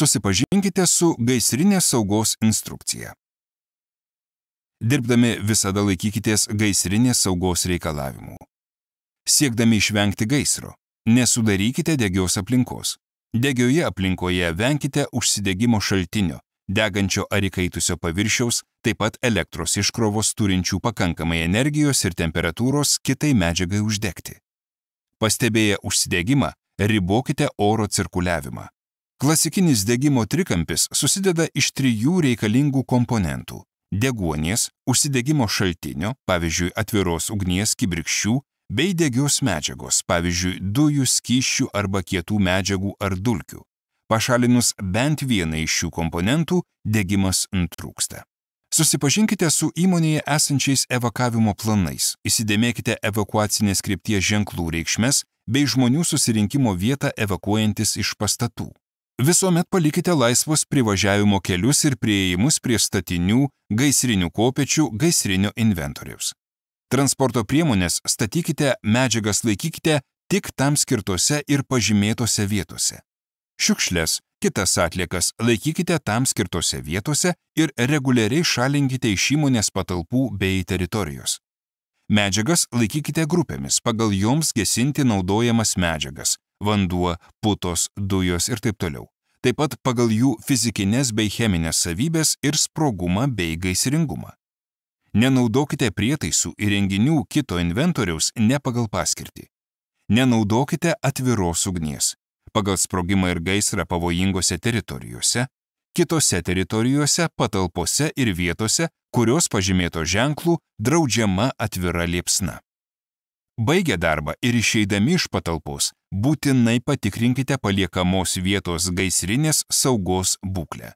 Susipažinkite su gaisrinės saugos instrukcija. Dirbdami visada laikykitės gaisrinės saugos reikalavimų. Siekdami išvengti gaisro, nesudarykite degios aplinkos. Degioje aplinkoje venkite užsidegimo šaltinio, degančio ar įkaitusio paviršiaus, taip pat elektros iškrovos turinčių pakankamai energijos ir temperatūros kitai medžiagai uždegti. Pastebėję užsidegimą, ribokite oro cirkuliavimą. Klasikinis degimo trikampis susideda iš 3 reikalingų komponentų – deguonies, užsidegimo šaltinio, pavyzdžiui, atviros ugnies kibirkščių, bei degios medžiagos, pavyzdžiui, dujų, skysčių arba kietų medžiagų ar dulkių. Pašalinus bent vieną iš šių komponentų, degimas nutrūksta. Susipažinkite su įmonėje esančiais evakavimo planais, įsidėmėkite evakuacinės krypties ženklų reikšmes bei žmonių susirinkimo vietą evakuojantis iš pastatų. Visuomet palikite laisvus privažiavimo kelius ir priėjimus prie statinių, gaisrinių kopėčių, gaisrinio inventoriaus. Transporto priemonės statykite, medžiagas laikykite tik tam skirtose ir pažymėtose vietose. Šiukšles, kitas atliekas laikykite tam skirtose vietose ir reguliariai šalinkite iš įmonės patalpų bei teritorijos. Medžiagas laikykite grupėmis pagal joms gesinti naudojamas medžiagas – vanduo, putos, dujos ir taip toliau. Taip pat pagal jų fizikinės bei cheminės savybės ir sprogumą bei gaisringumą. Nenaudokite prietaisų ir renginių kito inventoriaus ne pagal paskirtį. Nenaudokite atviros ugnies. Pagal sprogimą ir gaisrą pavojingose teritorijose, kitose teritorijose, patalpose ir vietose, kurios pažymėto ženklų draudžiama atvira liepsna. Baigę darbą ir išeidami iš patalpos, būtinai patikrinkite paliekamos vietos gaisrinės saugos būklę.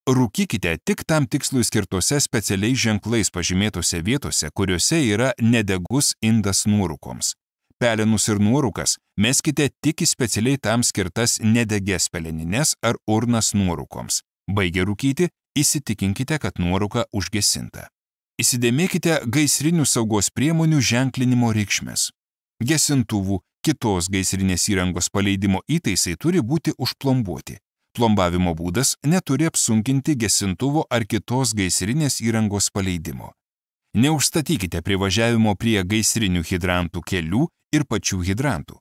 Rūkykite tik tam tikslui skirtose specialiais ženklais pažymėtose vietose, kuriuose yra nedegus indas nuorūkoms. Pelenus ir nuorūkas meskite tik į specialiai tam skirtas nedegias pelenines ar urnas nuorūkoms. Baigę rūkyti, įsitikinkite, kad nuorūka užgesinta. Įsidėmėkite gaisrinių saugos priemonių ženklinimo reikšmes. Gesintuvų, kitos gaisrinės įrangos paleidimo įtaisai turi būti užplombuoti. Plombavimo būdas neturi apsunkinti gesintuvo ar kitos gaisrinės įrangos paleidimo. Neužstatykite privažiavimo prie gaisrinių hidrantų kelių ir pačių hidrantų.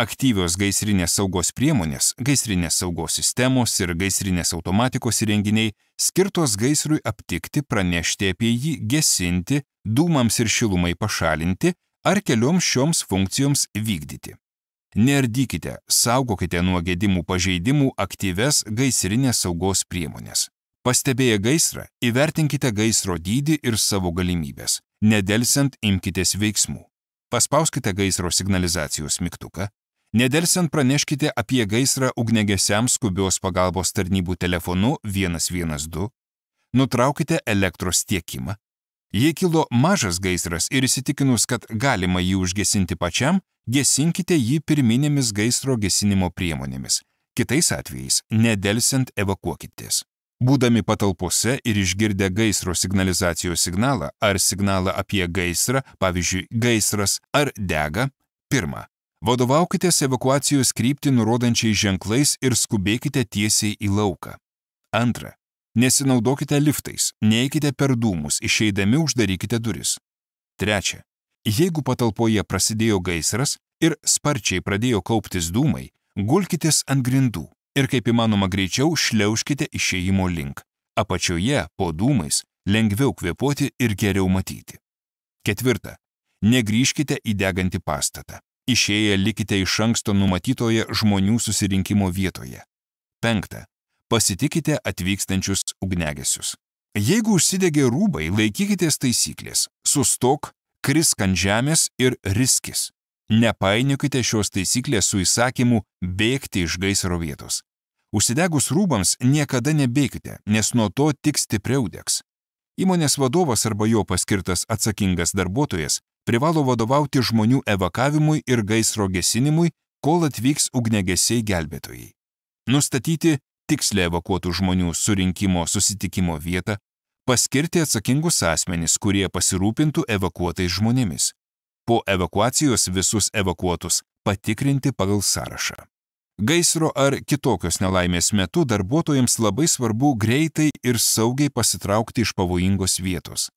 Aktyvios gaisrinės saugos priemonės, gaisrinės saugos sistemos ir gaisrinės automatikos įrenginiai skirtos gaisrui aptikti, pranešti apie jį, gesinti, dūmams ir šilumai pašalinti ar kelioms šioms funkcijoms vykdyti. Neardykite, saugokite nuo gedimų pažeidimų aktyves gaisrinės saugos priemonės. Pastebėję gaisrą, įvertinkite gaisro dydį ir savo galimybės. Nedelsiant imkitės veiksmų. Paspauskite gaisro signalizacijos mygtuką. Nedelsiant praneškite apie gaisrą ugniagesiams skubios pagalbos tarnybų telefonu 112. Nutraukite elektros tiekimą. Jei kilo mažas gaisras ir įsitikinus, kad galima jį užgesinti pačiam, gesinkite jį pirminėmis gaisro gesinimo priemonėmis. Kitais atvejais nedelsiant evakuokitės. Būdami patalpose ir išgirdę gaisro signalizacijos signalą ar signalą apie gaisrą, pavyzdžiui, gaisras ar dega, pirma, vadovaukitės evakuacijos kryptį nurodančiais ženklais ir skubėkite tiesiai į lauką. Antra, nesinaudokite liftais, neikite per dūmus, išeidami uždarykite duris. Trečia, jeigu patalpoje prasidėjo gaisras ir sparčiai pradėjo kauptis dūmai, gulkitės ant grindų ir kaip įmanoma greičiau šliaužkite išėjimo link. Apačioje, po dūmais, lengviau kvėpuoti ir geriau matyti. Ketvirta, negrįžkite į degantį pastatą. Išėję likite iš anksto numatytoje žmonių susirinkimo vietoje. Penkta, pasitikite atvykstančius ugniagesius. Jeigu užsidegė rūbai, laikykitės taisyklės. Sustok, krisk ant žemės ir riskis. Nepainiokite šios taisyklės su įsakymu bėgti iš gaisro vietos. Užsidegus rūbams niekada nebėkite, nes nuo to tik stipriau degs. Įmonės vadovas arba jo paskirtas atsakingas darbuotojas privalo vadovauti žmonių evakavimui ir gaisro gesinimui, kol atvyks ugniagesiai gelbėtojai. Nustatyti tikslę evakuotų žmonių surinkimo susitikimo vietą, paskirti atsakingus asmenis, kurie pasirūpintų evakuotais žmonėmis. Po evakuacijos visus evakuotus patikrinti pagal sąrašą. Gaisro ar kitokios nelaimės metu darbuotojams labai svarbu greitai ir saugiai pasitraukti iš pavojingos vietos.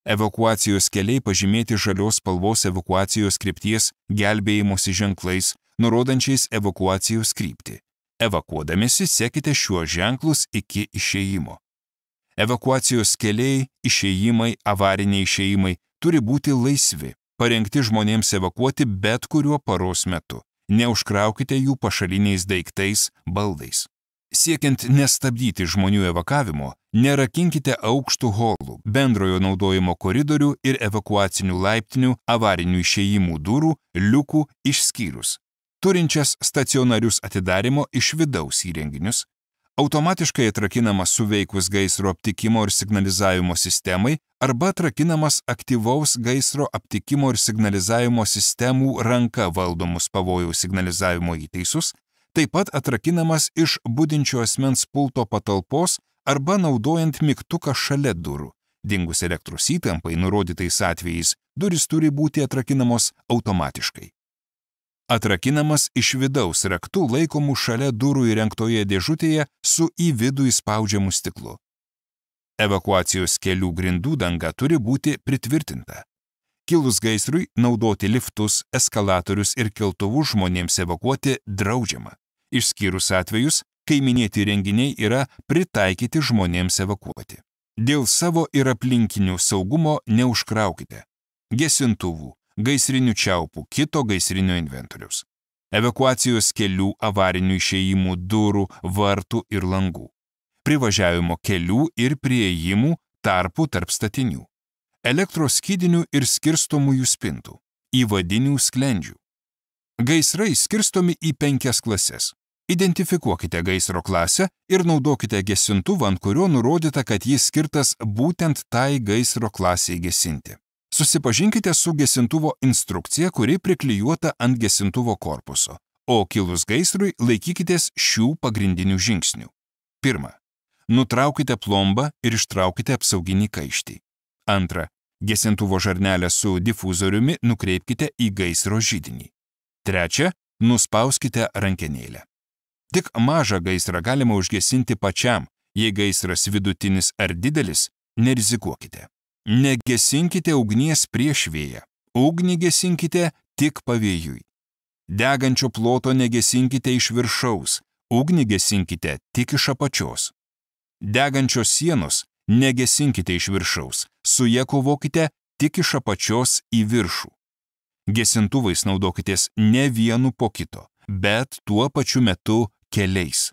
Evakuacijos keliai pažymėti žalios spalvos evakuacijos krypties gelbėjimosi ženklais, nurodančiais evakuacijos kryptį. Evakuodamėsi sekite šiuos ženklus iki išėjimo. Evakuacijos keliai, išėjimai, avariniai išėjimai turi būti laisvi, parengti žmonėms evakuoti bet kuriuo paros metu. Neužkraukite jų pašaliniais daiktais, baldais. Siekiant nestabdyti žmonių evakavimo, nerakinkite aukštų holų, bendrojo naudojimo koridorių ir evakuacinių laiptinių, avarinių išėjimų durų, liukų išskyrus, turinčias stacionarius atidarimo iš vidaus įrenginius, automatiškai atrakinamas suveikus gaisro aptikimo ir signalizavimo sistemai arba atrakinamas aktyvaus gaisro aptikimo ir signalizavimo sistemų ranka valdomus pavojaus signalizavimo įtaisus, taip pat atrakinamas iš budinčio asmens pulto patalpos arba naudojant mygtuką šalia durų. Dingus elektros įtampai nurodytais atvejais, durys turi būti atrakinamos automatiškai. Atrakinamas iš vidaus raktų laikomų šalia durų įrengtoje dėžutėje su į vidų įspaudžiamu stiklu. Evakuacijos kelių grindų danga turi būti pritvirtinta. Kilus gaisrui naudoti liftus, eskalatorius ir keltuvus žmonėms evakuoti draudžiama, išskyrus atvejus, kai minėti renginiai yra pritaikyti žmonėms evakuoti. Dėl savo ir aplinkinių saugumo neužkraukite gesintuvų, gaisrinių čiaupų, kito gaisrinio inventoriaus, evakuacijos kelių, avarinių išėjimų, durų, vartų ir langų, privažiavimo kelių ir prieėjimų tarpų tarp statinių, elektros skydinių ir skirstomųjų spintų, įvadinių sklendžių. Gaisrai skirstomi į 5 klases. Identifikuokite gaisro klasę ir naudokite gesintuvą, ant kurio nurodyta, kad jis skirtas būtent tai gaisro klasiai gesinti. Susipažinkite su gesintuvo instrukcija, kuri priklijuota ant gesintuvo korpuso, o kilus gaisrui laikykitės šių pagrindinių žingsnių. 1. Nutraukite plombą ir ištraukite apsauginį kaištį. 2. Gesintuvo žarnelę su difuzoriumi nukreipkite į gaisro židinį. 3. Nuspauskite rankenėlę. Tik mažą gaisrą galima užgesinti pačiam, jei gaisras vidutinis ar didelis, nerizikuokite. Negesinkite ugnies prieš vėją, ugnį gesinkite tik pavėjui. Degančio ploto negesinkite iš viršaus, ugnį gesinkite tik iš apačios. Degančios sienos negesinkite iš viršaus, su ja kovokite tik iš apačios į viršų. Gesintuvais naudokitės ne vienu po kito, bet tuo pačiu metu keliais.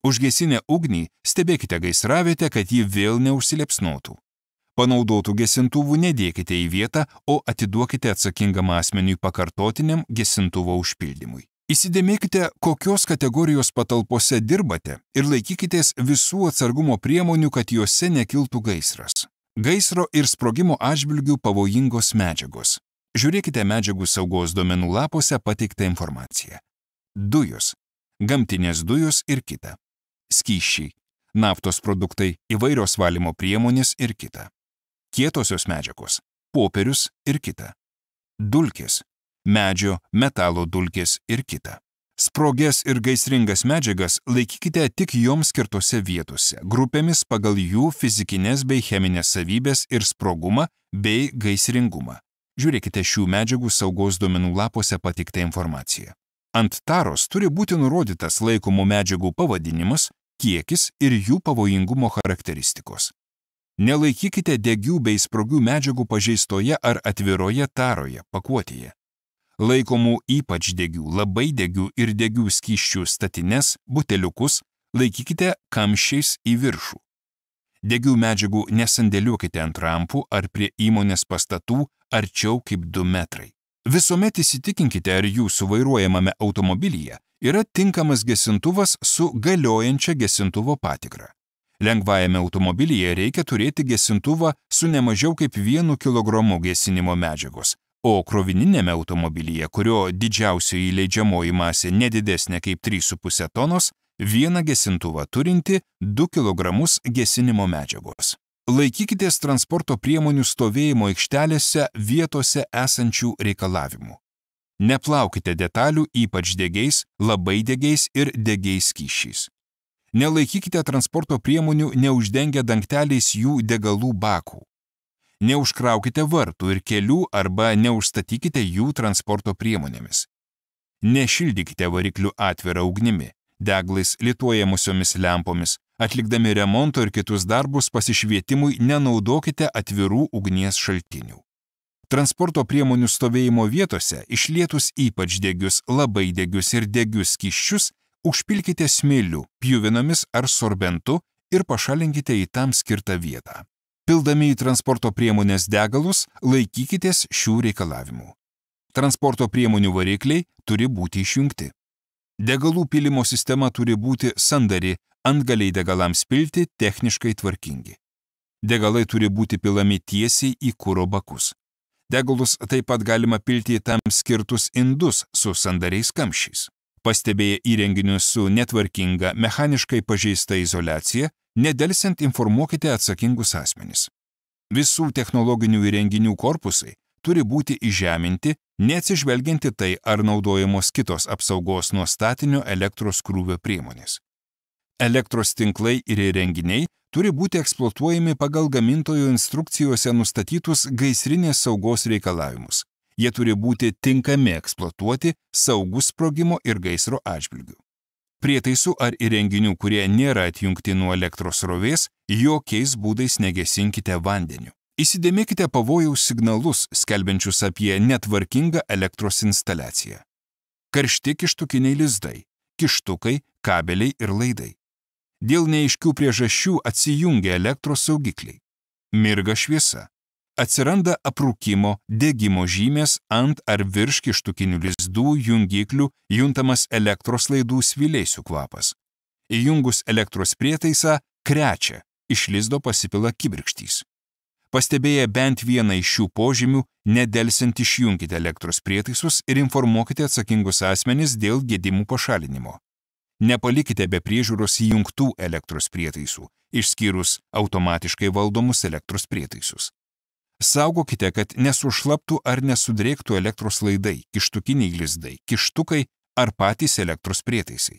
Užgesinę ugnį stebėkite gaisravietę, kad ji vėl neužsiliepsnotų. Panaudotų gesintuvų nedėkite į vietą, o atiduokite atsakingam asmeniui pakartotiniam gesintuvo užpildymui. Įsidėmėkite, kokios kategorijos patalpose dirbate ir laikykitės visų atsargumo priemonių, kad juose nekiltų gaisras. Gaisro ir sprogimo atžvilgių pavojingos medžiagos. Žiūrėkite medžiagų saugos duomenų lapuose pateiktą informaciją. Dujos, gamtinės dujos ir kita. Skysčiai, naftos produktai, įvairios valymo priemonės ir kita. Kietosios medžiagos, popierius ir kita. Dulkės, medžio, metalo dulkės ir kita. Sprogias ir gaisringas medžiagas laikykite tik joms skirtose vietose, grupėmis pagal jų fizikinės bei cheminės savybės ir sprogumą bei gaisringumą. Žiūrėkite šių medžiagų saugos duomenų lapuose pateiktą informaciją. Ant taros turi būti nurodytas laikomų medžiagų pavadinimas, kiekis ir jų pavojingumo charakteristikos. Nelaikykite degių bei sprogių medžiagų pažeistoje ar atviroje taroje, pakuotėje. Laikomų ypač degių, labai degių ir degių skysčių statines, buteliukus laikykite kamščiais į viršų. Degių medžiagų nesandėliuokite ant rampų ar prie įmonės pastatų arčiau kaip 2 metrai. Visuomet įsitikinkite, ar jūsų vairuojamame automobilyje yra tinkamas gesintuvas su galiojančia gesintuvo patikra. Lengvajame automobilyje reikia turėti gesintuvą su nemažiau kaip 1 kg gesinimo medžiagos, o krovininėme automobilyje, kurio didžiausioji leidžiamoji masė nedidesnė kaip 3,5 tonos, 1 gesintuvą turinti 2 kg gesinimo medžiagos. Laikykitės transporto priemonių stovėjimo aikštelėse vietose esančių reikalavimų. Neplaukite detalių, ypač degiais, labai degiais ir degiais skysčiais. Nelaikykite transporto priemonių neuždengę dangteliais jų degalų bakų. Neužkraukite vartų ir kelių arba neužstatykite jų transporto priemonėmis. Nešildykite variklių atvira ugnimi, deglais, lituojamusiomis lempomis, atlikdami remonto ir kitus darbus pasišvietimui nenaudokite atvirų ugnies šaltinių. Transporto priemonių stovėjimo vietose išlietus ypač degius, labai degius ir degius skysčius užpilkite smėliu, pjuvinomis ar sorbentu ir pašalinkite į tam skirtą vietą. Pildami į transporto priemonės degalus, laikykitės šių reikalavimų. Transporto priemonių varikliai turi būti išjungti. Degalų pylimo sistema turi būti sandari, antgaliai degalams pilti techniškai tvarkingi. Degalai turi būti pilami tiesiai į kuro bakus. Degalus taip pat galima pilti į tam skirtus indus su sandariais kamščiais. Pastebėję įrenginius su netvarkinga, mechaniškai pažeista izoliacija, nedelsiant informuokite atsakingus asmenis. Visų technologinių įrenginių korpusai turi būti įžeminti, neatsižvelgianti tai, ar naudojamos kitos apsaugos nuo statinio elektros krūvio priemonės. Elektros tinklai ir įrenginiai turi būti eksploatuojami pagal gamintojo instrukcijose nustatytus gaisrinės saugos reikalavimus. Jie turi būti tinkami eksploatuoti saugus sprogimo ir gaisro atžvilgių. Prietaisų ar įrenginių, kurie nėra atjungti nuo elektros srovės, jokiais būdais negesinkite vandeniu. Įsidėmėkite pavojaus signalus, skelbiančius apie netvarkingą elektros instaliaciją. Karšti kištukiniai lizdai, kištukai, kabeliai ir laidai. Dėl neaiškių priežasčių atsijungia elektros saugikliai. Mirga šviesa. Atsiranda aprūkimo, degimo žymės ant ar virš kištukinių lizdų, jungiklių, juntamas elektros laidų svilėsių kvapas. Įjungus elektros prietaisą, krečia, iš lizdo pasipila kibirkštys. Pastebėję bent vieną iš šių požymių, nedelsiant išjunkite elektros prietaisus ir informuokite atsakingus asmenis dėl gedimų pašalinimo. Nepalikite be priežiūros įjungtų elektros prietaisų, išskyrus automatiškai valdomus elektros prietaisus. Saugokite, kad nesušlaptų ar nesudrėktų elektros laidai, kištukiniai lizdai, kištukai ar patys elektros prietaisai.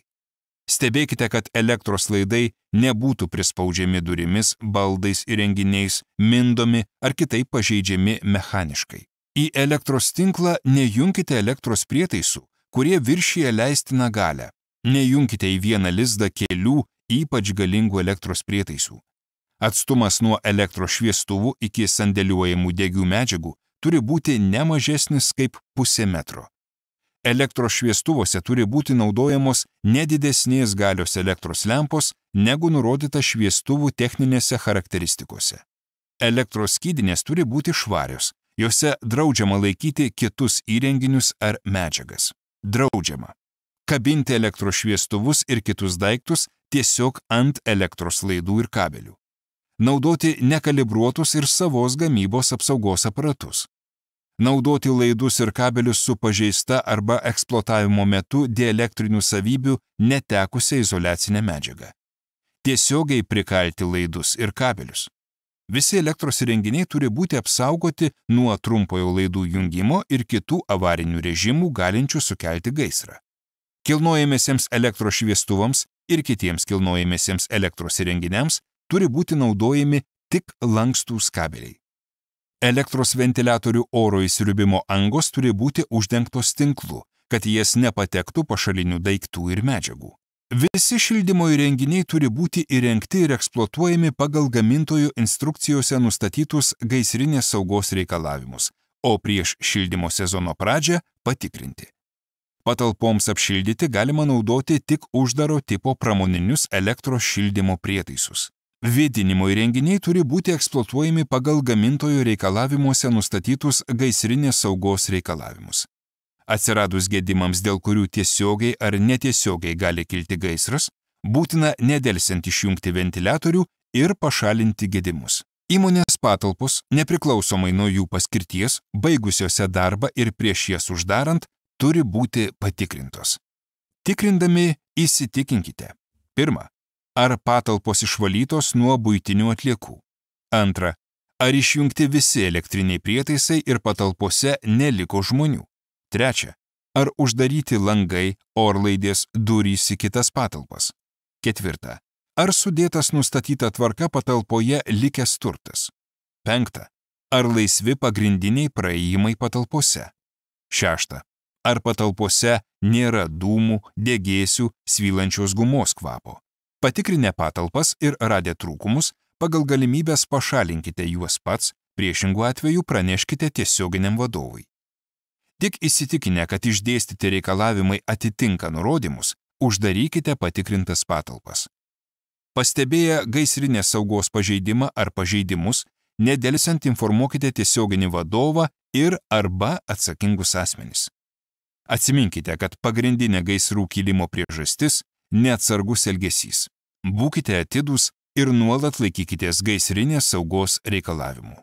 Stebėkite, kad elektros laidai nebūtų prispaudžiami durimis, baldais, įrenginiais, mindomi ar kitaip pažeidžiami mechaniškai. Į elektros tinklą nejunkite elektros prietaisų, kurie viršija leistiną galią. Nejunkite į vieną lizdą kelių, ypač galingų elektros prietaisų. Atstumas nuo elektros šviestuvų iki sandėliuojamų degių medžiagų turi būti ne mažesnis kaip pusė metro. Elektros šviestuvuose turi būti naudojamos nedidesnės galios elektros lempos negu nurodyta šviestuvų techninėse charakteristikose. Elektros skydinės turi būti švarios, jose draudžiama laikyti kitus įrenginius ar medžiagas. Draudžiama kabinti elektros šviestuvus ir kitus daiktus tiesiog ant elektros laidų ir kabelių. Naudoti nekalibruotus ir savos gamybos apsaugos aparatus. Naudoti laidus ir kabelius su pažeista arba eksploatavimo metu dielektrinių savybių netekusią izoliacinę medžiagą. Tiesiogiai prikalti laidus ir kabelius. Visi elektros įrenginiai turi būti apsaugoti nuo trumpojo laidų jungimo ir kitų avarinių režimų galinčių sukelti gaisrą. Kilnojamiesiems elektros šviestuvams ir kitiems kilnojamiesiems elektros įrenginiams turi būti naudojami tik lankstūs kabeliai. Elektros ventiliatorių oro įsiurbimo angos turi būti uždengtos tinklu, kad jas nepatektų pašalinių daiktų ir medžiagų. Visi šildymo įrenginiai turi būti įrengti ir eksploatuojami pagal gamintojų instrukcijose nustatytus gaisrinės saugos reikalavimus, o prieš šildymo sezono pradžią patikrinti. Patalpoms apšildyti galima naudoti tik uždaro tipo pramoninius elektros šildymo prietaisus. Vėdinimo įrenginiai turi būti eksploatuojami pagal gamintojo reikalavimuose nustatytus gaisrinės saugos reikalavimus. Atsiradus gedimams, dėl kurių tiesiogiai ar netiesiogiai gali kilti gaisras, būtina nedelsiant išjungti ventiliatorių ir pašalinti gedimus. Įmonės patalpos, nepriklausomai nuo jų paskirties, baigusiose darbą ir prieš jas uždarant, turi būti patikrintos. Tikrindami įsitikinkite. 1. Ar patalpos išvalytos nuo buitinių atliekų. 2. Ar išjungti visi elektriniai prietaisai ir patalpose neliko žmonių. 3. Ar uždaryti langai, orlaidės, durys į kitas patalpas? 4. Ar sudėtas nustatyta tvarka patalpoje likęs turtas? 5. Ar laisvi pagrindiniai praėjimai patalpose? 6. Ar patalpose nėra dūmų, degėsių, svylančios gumos kvapo? Patikrinę patalpas ir radę trūkumus, pagal galimybės pašalinkite juos pats, priešingų atveju praneškite tiesioginiam vadovui. Tik įsitikinę, kad išdėstyti reikalavimai atitinka nurodymus, uždarykite patikrintas patalpas. Pastebėję gaisrinės saugos pažeidimą ar pažeidimus, nedelsiant informuokite tiesioginį vadovą ir arba atsakingus asmenis. Atsiminkite, kad pagrindinė gaisrų kilimo priežastis – neatsargus elgesys. Būkite atidūs ir nuolat laikykitės gaisrinės saugos reikalavimų.